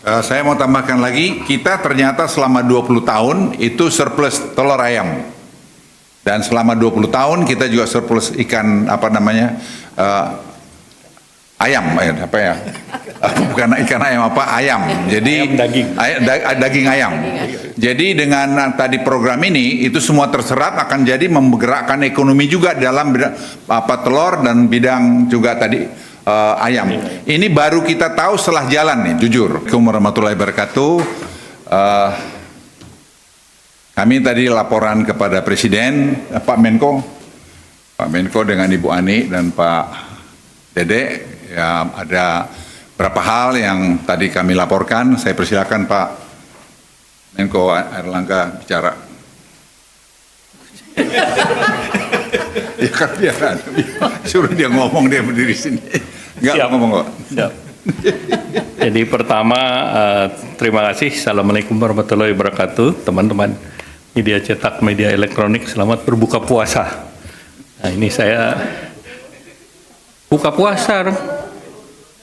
Saya mau tambahkan lagi, kita ternyata selama 20 tahun itu surplus telur ayam. Dan selama 20 tahun kita juga surplus ikan ayam, apa ya? Bukan ikan ayam, ayam. Jadi ayam daging. Daging ayam. Jadi dengan tadi program ini itu semua terserap akan jadi menggerakkan ekonomi juga dalam telur dan bidang juga tadi ayam. Ini baru kita tahu setelah jalan nih, jujur. Assalamualaikum warahmatullahi wabarakatuh. Kami tadi laporan kepada Presiden, Pak Menko dengan Ibu Ani dan Pak Dede, ya ada beberapa hal yang tadi kami laporkan. Saya persilakan Pak Menko Airlangga bicara. Ya kan biar suruh dia ngomong, dia berdiri sini. Enggak ngomong kok. Siap. Jadi pertama terima kasih. Assalamualaikum warahmatullahi wabarakatuh, teman-teman media cetak, media elektronik. Selamat berbuka puasa. Nah ini saya buka puasa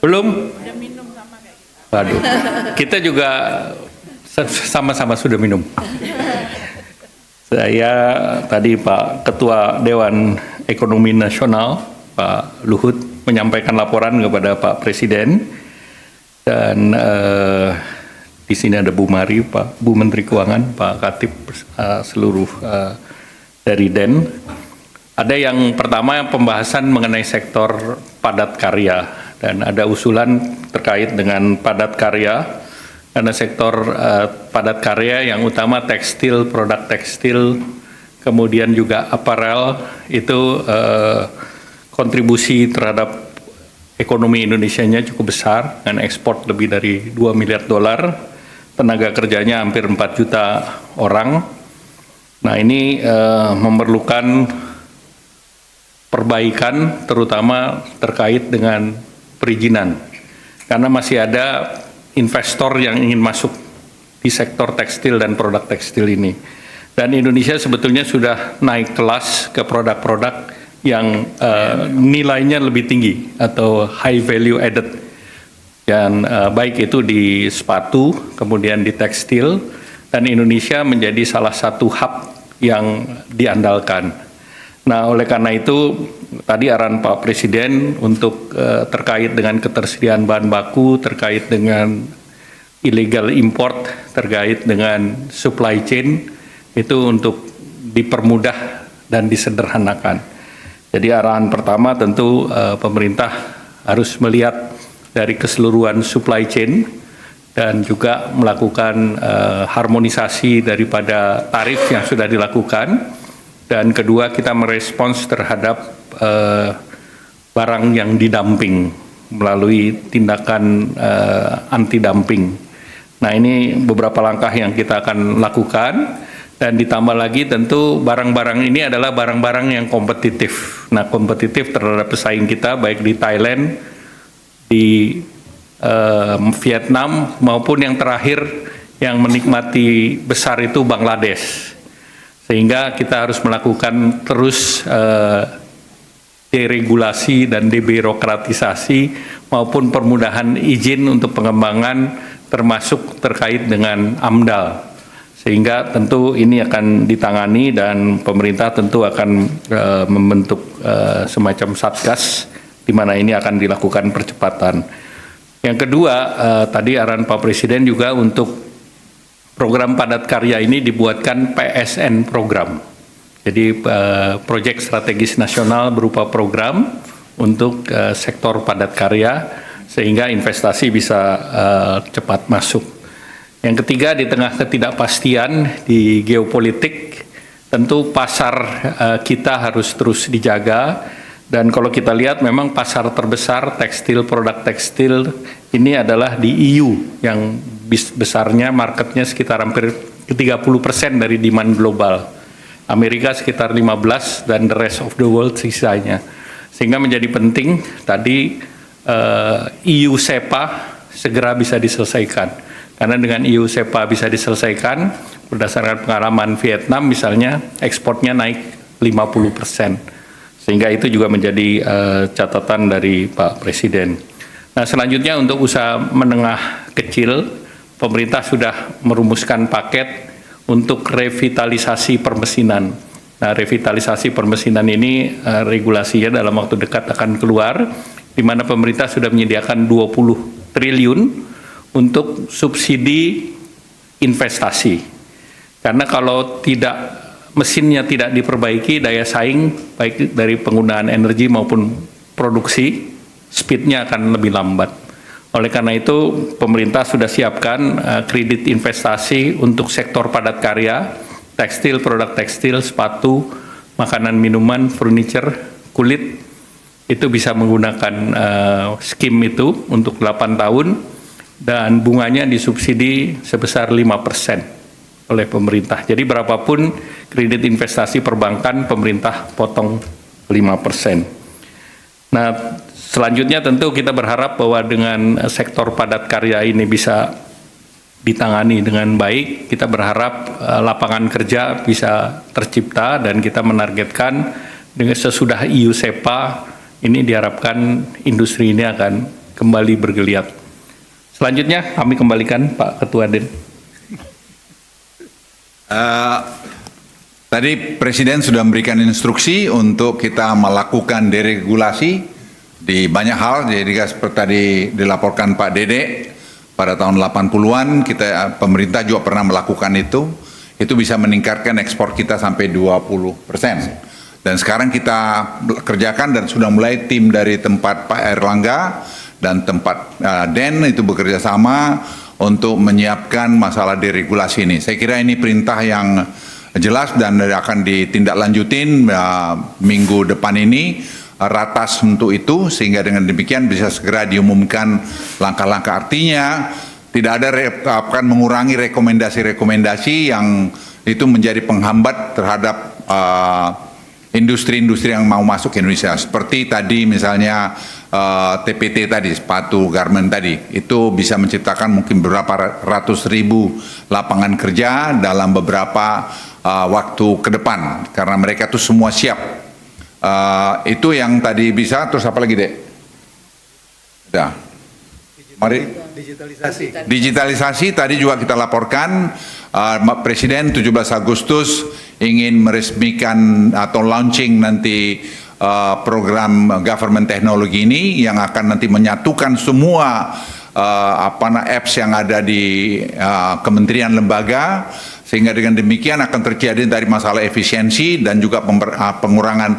belum? Udah minum sama kayak gitu. Waduh, kita juga sama-sama sudah minum. Saya tadi Pak Ketua Dewan Ekonomi Nasional Pak Luhut menyampaikan laporan kepada Pak Presiden dan di sini ada Bu Mari, Bu Menteri Keuangan, Pak Katib, seluruh dari DEN. Ada yang pertama pembahasan mengenai sektor padat karya dan ada usulan terkait dengan padat karya. Karena sektor padat karya yang utama tekstil, produk tekstil, kemudian juga aparel itu kontribusi terhadap ekonomi Indonesianya cukup besar dengan ekspor lebih dari 2 miliar dolar, tenaga kerjanya hampir 4 juta orang. Nah ini memerlukan perbaikan terutama terkait dengan perizinan karena masih ada investor yang ingin masuk di sektor tekstil dan produk tekstil ini. Dan Indonesia sebetulnya sudah naik kelas ke produk-produk yang nilainya lebih tinggi atau high value added. Dan baik itu di sepatu, kemudian di tekstil, dan Indonesia menjadi salah satu hub yang diandalkan. Nah, oleh karena itu tadi arahan Pak Presiden untuk terkait dengan ketersediaan bahan baku, terkait dengan illegal import, terkait dengan supply chain, itu untuk dipermudah dan disederhanakan. Jadi arahan pertama tentu pemerintah harus melihat dari keseluruhan supply chain dan juga melakukan harmonisasi daripada tarif yang sudah dilakukan. Dan kedua, kita merespons terhadap barang yang didumping melalui tindakan anti-dumping. Nah ini beberapa langkah yang kita akan lakukan dan ditambah lagi tentu barang-barang ini adalah barang-barang yang kompetitif. Nah kompetitif terhadap pesaing kita baik di Thailand, di Vietnam maupun yang terakhir yang menikmati besar itu Bangladesh. Sehingga kita harus melakukan terus deregulasi dan debirokratisasi maupun permudahan izin untuk pengembangan termasuk terkait dengan AMDAL. Sehingga tentu ini akan ditangani dan pemerintah tentu akan membentuk semacam satgas di mana ini akan dilakukan percepatan. Yang kedua, tadi arahan Pak Presiden juga untuk program padat karya ini dibuatkan PSN program. Jadi proyek strategis nasional berupa program untuk sektor padat karya sehingga investasi bisa cepat masuk. Yang ketiga, di tengah ketidakpastian di geopolitik, tentu pasar kita harus terus dijaga. Dan kalau kita lihat memang pasar terbesar tekstil, produk tekstil ini adalah di EU yang besarnya marketnya sekitar hampir 30% dari demand global. Amerika sekitar 15 dan the rest of the world sisanya. Sehingga menjadi penting tadi EU SEPA segera bisa diselesaikan. Karena dengan EU SEPA bisa diselesaikan, berdasarkan pengalaman Vietnam misalnya ekspornya naik 50%. Sehingga itu juga menjadi catatan dari Pak Presiden. Nah selanjutnya untuk usaha menengah kecil, pemerintah sudah merumuskan paket untuk revitalisasi permesinan. Nah, revitalisasi permesinan ini regulasinya dalam waktu dekat akan keluar, di mana pemerintah sudah menyediakan 20 triliun untuk subsidi investasi. Karena kalau mesinnya tidak diperbaiki, daya saing baik dari penggunaan energi maupun produksi, speednya akan lebih lambat. Oleh karena itu, pemerintah sudah siapkan kredit investasi untuk sektor padat karya, tekstil, produk tekstil, sepatu, makanan minuman, furniture, kulit, itu bisa menggunakan skim itu untuk 8 tahun, dan bunganya disubsidi sebesar 5% oleh pemerintah. Jadi berapapun kredit investasi perbankan, pemerintah potong 5%. Nah, selanjutnya tentu kita berharap bahwa dengan sektor padat karya ini bisa ditangani dengan baik. Kita berharap lapangan kerja bisa tercipta, dan kita menargetkan dengan sesudah EU SEPA ini diharapkan industri ini akan kembali bergeliat. Selanjutnya kami kembalikan Pak Ketua Den. Tadi Presiden sudah memberikan instruksi untuk kita melakukan deregulasi di banyak hal. Jadi seperti tadi dilaporkan Pak Dede, pada tahun 80-an pemerintah juga pernah melakukan itu. Itu bisa meningkatkan ekspor kita sampai 20%. Dan sekarang kita kerjakan dan sudah mulai tim dari tempat Pak Erlangga dan tempat Den itu bekerja sama untuk menyiapkan masalah deregulasi ini. Saya kira ini perintah yang jelas dan akan ditindaklanjutin minggu depan ini, ratas untuk itu, sehingga dengan demikian bisa segera diumumkan langkah-langkah. Artinya tidak ada akan mengurangi rekomendasi-rekomendasi yang itu menjadi penghambat terhadap industri-industri yang mau masuk ke Indonesia. Seperti tadi misalnya TPT tadi, sepatu garment tadi, itu bisa menciptakan mungkin beberapa ratus ribu lapangan kerja dalam beberapa waktu ke depan, karena mereka tuh semua siap. Itu yang tadi bisa. Terus apa lagi, Dek? Udah. Mari. Digitalisasi tadi juga kita laporkan, Presiden 17 Agustus ingin meresmikan atau launching nanti program government teknologi ini yang akan nanti menyatukan semua apps yang ada di kementerian lembaga, sehingga dengan demikian akan terjadi dari masalah efisiensi dan juga pengurangan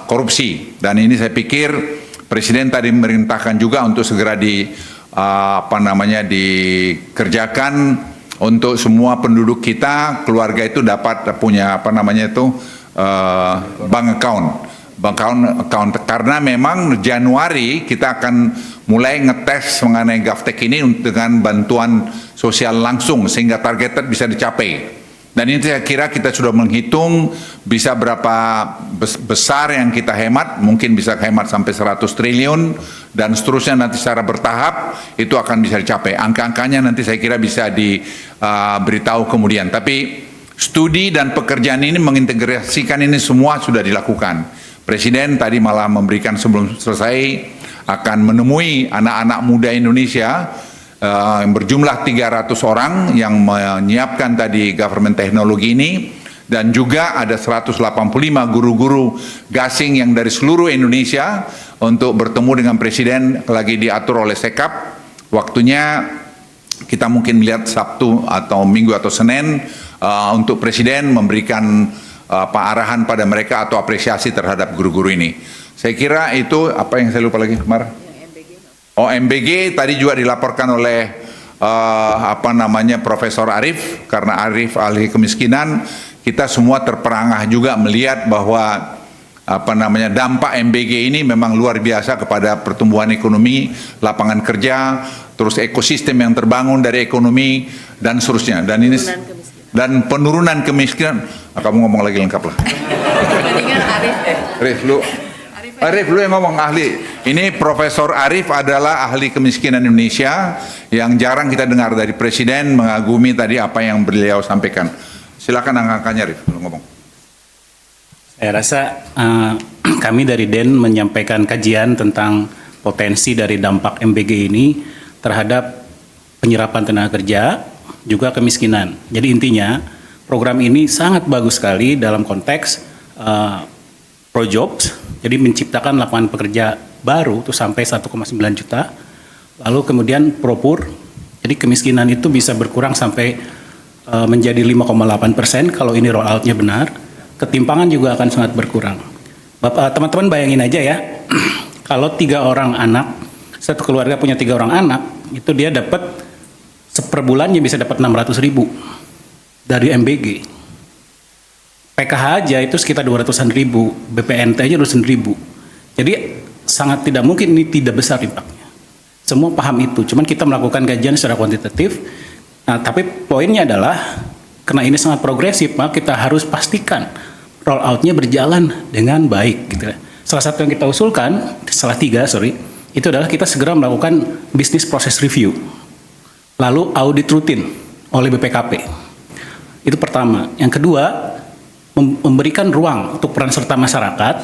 korupsi. Dan ini saya pikir Presiden tadi memerintahkan juga untuk segera dikerjakan untuk semua penduduk kita, keluarga itu dapat punya bank account, karena memang Januari kita akan mulai ngetes mengenai GovTech ini dengan bantuan sosial langsung, sehingga targeted bisa dicapai. Dan ini saya kira kita sudah menghitung bisa berapa besar yang kita hemat, mungkin bisa hemat sampai 100 triliun, dan seterusnya nanti secara bertahap itu akan bisa dicapai. Angka-angkanya nanti saya kira bisa diberitahu kemudian. Tapi studi dan pekerjaan ini mengintegrasikan ini semua sudah dilakukan. Presiden tadi malah memberikan sebelum selesai akan menemui anak-anak muda Indonesia yang berjumlah 300 orang yang menyiapkan tadi government teknologi ini, dan juga ada 185 guru-guru gasing yang dari seluruh Indonesia untuk bertemu dengan Presiden, lagi diatur oleh Sekap. Waktunya kita mungkin melihat Sabtu atau Minggu atau Senin untuk Presiden memberikan arahan pada mereka atau apresiasi terhadap guru-guru ini. Saya kira itu apa yang saya lupa lagi, Mar? MBG tadi juga dilaporkan oleh Profesor Arif, karena Arif ahli kemiskinan. Kita semua terperangah juga melihat bahwa dampak MBG ini memang luar biasa kepada pertumbuhan ekonomi, lapangan kerja, terus ekosistem yang terbangun dari ekonomi dan seterusnya. Dan ini penurunan kemiskinan. Kamu ngomong lagi lengkap lah. Arif, lu yang ngomong, ahli. Ini Profesor Arif adalah ahli kemiskinan Indonesia yang jarang kita dengar dari Presiden, mengagumi tadi apa yang beliau sampaikan. Silakan angka-angkanya, Arif, lu ngomong. Saya rasa kami dari DEN menyampaikan kajian tentang potensi dari dampak MBG ini terhadap penyerapan tenaga kerja, juga kemiskinan. Jadi intinya program ini sangat bagus sekali dalam konteks pro-jobs, jadi menciptakan lapangan pekerja baru itu sampai 1,9 juta. Lalu kemudian pro-pur, jadi kemiskinan itu bisa berkurang sampai menjadi 5,8% kalau ini roll out-nya benar. Ketimpangan juga akan sangat berkurang. Bapak, teman-teman bayangin aja ya, kalau 3 orang anak, satu keluarga punya 3 orang anak, itu dia dapat per bulannya bisa dapat 600.000 dari MBG. PKH aja itu sekitar 200-an ribu, BPNT aja 200 ribu. Jadi sangat tidak mungkin ini tidak besar impaknya. Semua paham itu, cuman kita melakukan kajian secara kuantitatif. Nah, tapi poinnya adalah karena ini sangat progresif, maka kita harus pastikan roll out-nya berjalan dengan baik. Gitu. Salah satu yang kita usulkan, itu adalah kita segera melakukan business process review, lalu audit rutin oleh BPKP. Itu pertama. Yang kedua, memberikan ruang untuk peran serta masyarakat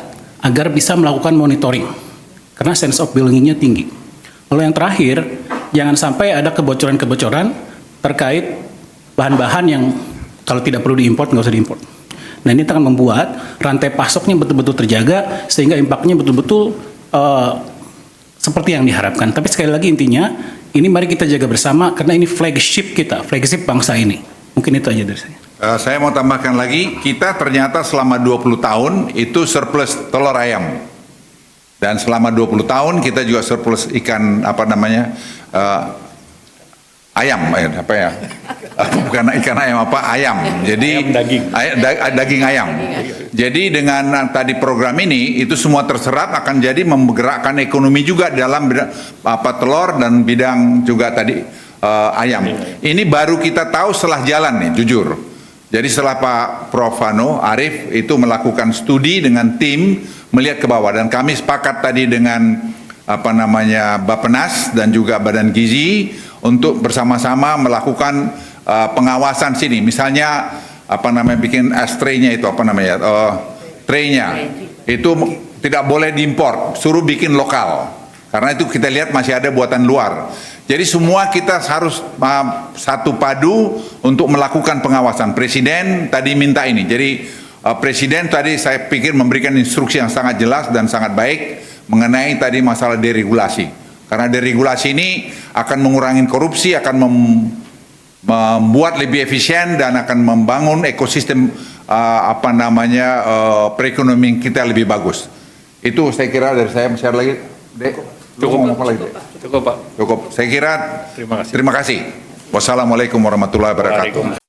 agar bisa melakukan monitoring, karena sense of belonging-nya tinggi. Lalu yang terakhir, jangan sampai ada kebocoran-kebocoran terkait bahan-bahan yang kalau tidak perlu diimpor, nggak usah diimpor. Nah, ini akan membuat rantai pasoknya betul-betul terjaga, sehingga impaknya betul-betul seperti yang diharapkan. Tapi sekali lagi intinya, ini mari kita jaga bersama, karena ini flagship kita, flagship bangsa ini. Mungkin itu aja dari saya. Saya mau tambahkan lagi, kita ternyata selama 20 tahun itu surplus telur ayam. Dan selama 20 tahun kita juga surplus ikan ayam, apa ya? Bukan ikan ayam, ayam. Jadi ayam daging. Daging ayam. Jadi dengan tadi program ini itu semua terserap akan jadi menggerakkan ekonomi juga dalam telur dan bidang juga tadi ayam. Ini baru kita tahu setelah jalan nih, jujur. Jadi setelah Pak Prof. Arief itu melakukan studi dengan tim melihat ke bawah, dan kami sepakat tadi dengan Bappenas dan juga Badan Gizi untuk bersama-sama melakukan pengawasan sini. Misalnya bikin tray-nya itu tray-nya itu tidak boleh diimpor, suruh bikin lokal. Karena itu kita lihat masih ada buatan luar. Jadi semua kita harus satu padu untuk melakukan pengawasan. Presiden tadi minta ini. Jadi Presiden tadi saya pikir memberikan instruksi yang sangat jelas dan sangat baik mengenai tadi masalah deregulasi. Karena deregulasi ini akan mengurangi korupsi, akan membuat lebih efisien dan akan membangun ekosistem perekonomian kita lebih bagus. Itu saya kira dari saya. Share lagi, Dek. Cukup, Pak. Cukup. Saya kira Terima kasih. terima kasih. Wassalamualaikum warahmatullahi wabarakatuh.